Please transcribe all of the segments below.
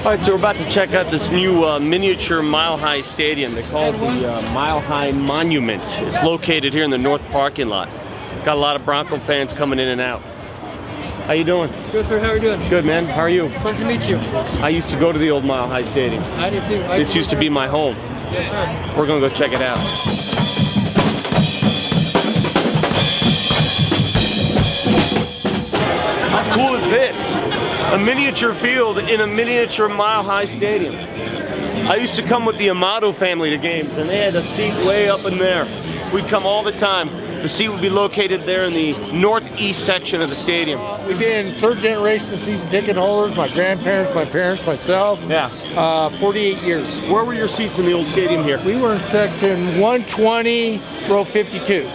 All right, so we're about to check out this new miniature Mile High Stadium. They call it the Mile High Monument. It's located here in the north parking lot. Got a lot of Bronco fans coming in and out. How you doing? Good, sir. How are you doing? Good, man. How are you? Pleasure to meet you. I used to go to the old Mile High Stadium. I did too. This used to be my home. Yes, sir. We're gonna go check it out. How cool is this? A miniature field in a miniature Mile High Stadium. I used to come with the Amato family to games, and they had a seat way up in there. We'd come all the time. The seat would be located there in the northeast section of the stadium. We've been third generation season ticket holders, my grandparents, my parents, myself. Yeah. 48 years. Where were your seats in the old stadium here? We were in section 120, row 52.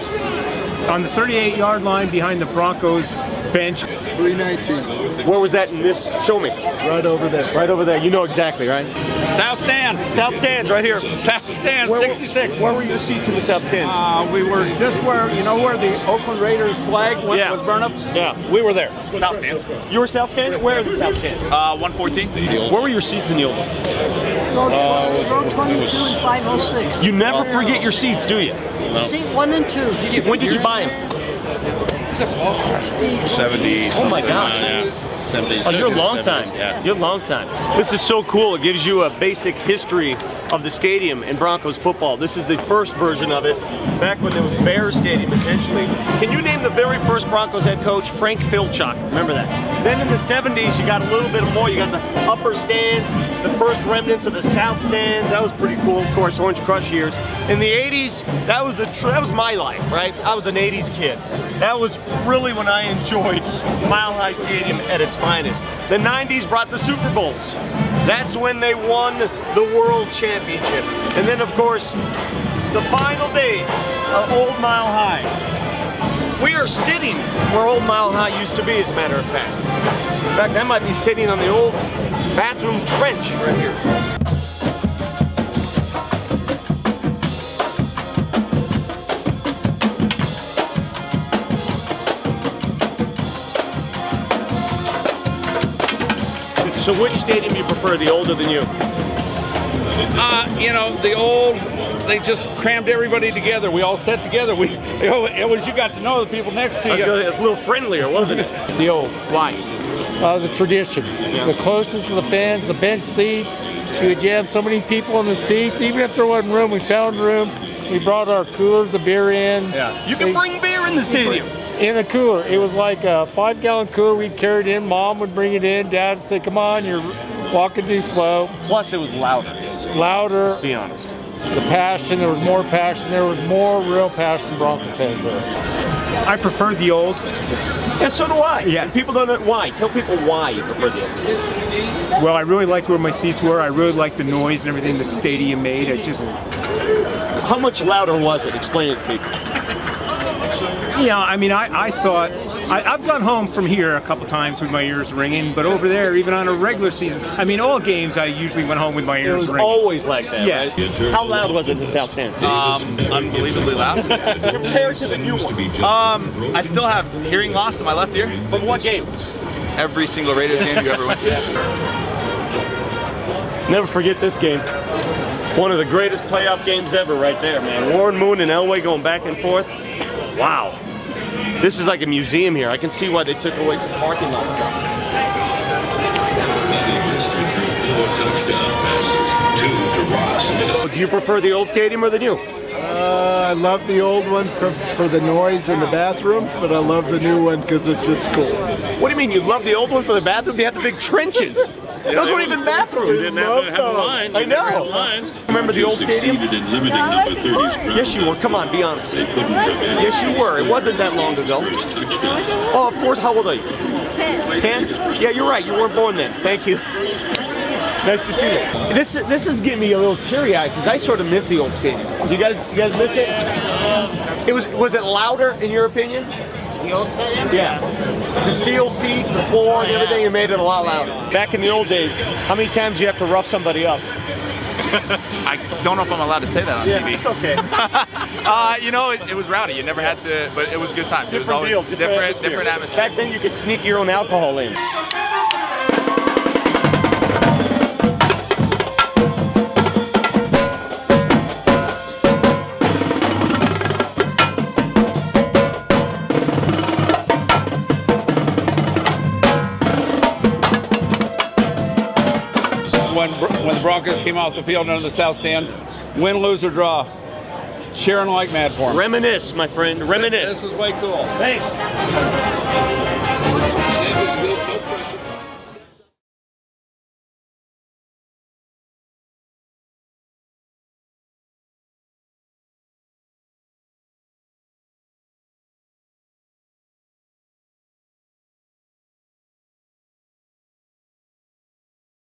On the 38-yard line behind the Broncos bench. 319. Where was that in this? Show me. Right over there. Right over there. You know exactly, right? South stands. South stands, right here. South stands, 66. Where were your seats in the south stands? We were just where, you know where the Oakland Raiders flag was burned up? Yeah. We were there. South stands. You were south stand? Where are the south stands? 114. Where were your seats in the old one? Row 22 and 506. You never forget your seats, do you? Seat 1 and 2. When did you buy them? 70. Oh my gosh. Yeah. 70. Oh, you're a long time. Yeah. You're a long time. This is so cool. It gives you a basic history of the stadium in Broncos football. This is the first version of it, back when there was Bears Stadium, essentially. Can you name the very first Broncos head coach? Frank Filchuk. Remember that. Then in the 70s, you got a little bit more. You got the upper stands, the first remnants of the south stands. That was pretty cool. Of course, Orange Crush years. In the 80s, that was my life, right? I was an 80s kid. That was really when I enjoyed Mile High Stadium at its finest. The 90s brought the Super Bowls. That's when they won the World Championship. And then, of course, the final days of Old Mile High. We are sitting where Old Mile High used to be, as a matter of fact. In fact, I might be sitting on the old bathroom trench right here. So which stadium do you prefer, the old or the new? You know, the old, they just crammed everybody together. We all sat together. It was, you got to know the people next to you. It's a little friendlier, wasn't it? The old. Why? The tradition. The closest to the fans, the bench seats. You would jam so many people in the seats. Even if there wasn't room, we found room. We brought our coolers of beer in. Yeah. You can bring beer in the stadium. In a cooler. It was like a 5-gallon cooler we'd carry it in. Mom would bring it in. Dad would say, come on, you're walking too slow. Plus, it was louder. Louder. Let's be honest. The passion, there was more passion. There was more real passion Bronco fans there. I prefer the old. Yeah, so do I. Yeah. People don't know why. Tell people why you prefer the old. Well, I really like where my seats were. I really like the noise and everything the stadium made. How much louder was it? Explain it to people. Yeah, I mean, I thought, I've gone home from here a couple times with my ears ringing, but over there, even on a regular season, I mean, all games, I usually went home with my ears ringing. It was always like that, Yeah. right? How loud was it in the south stands? Unbelievably loud. Compared to the new one. I still have hearing loss in my left ear. From what game? Every single Raiders game you ever went to. Never forget this game. One of the greatest playoff games ever right there, man. Warren Moon and Elway going back and forth. Wow. This is like a museum here. I can see why they took away some parking lot stuff. Do you prefer the old stadium or the new? I love the old one for the noise in the bathrooms, but I love the new one because it's just cool. What do you mean? You love the old one for the bathroom? They had the big trenches. Those weren't even bathrooms. Didn't have to have a line. I know. Remember the old stadium? Yes, you were. Come on, be honest. Yes, you were. It wasn't that long ago. Oh, of course. How old are you? 10. 10? Yeah, you're right. You weren't born then. Thank you. Nice to see you. This is getting me a little teary-eyed because I sort of miss the old stadium. Do you guys miss it? Was it louder in your opinion? The old stadium? Yeah. The steel seats, the floor, and everything, it made it a lot louder. Back in the old days, how many times did you have to rough somebody up? I don't know if I'm allowed to say that on TV. It's okay. You know, it was rowdy. You never had to, but it was good times. It was always different atmosphere. Back then you could sneak your own alcohol in. when the Broncos came off the field under the south stands. Win, lose, or draw. Cheering like mad for them. Reminisce, my friend. Reminisce. This is way cool. Thanks.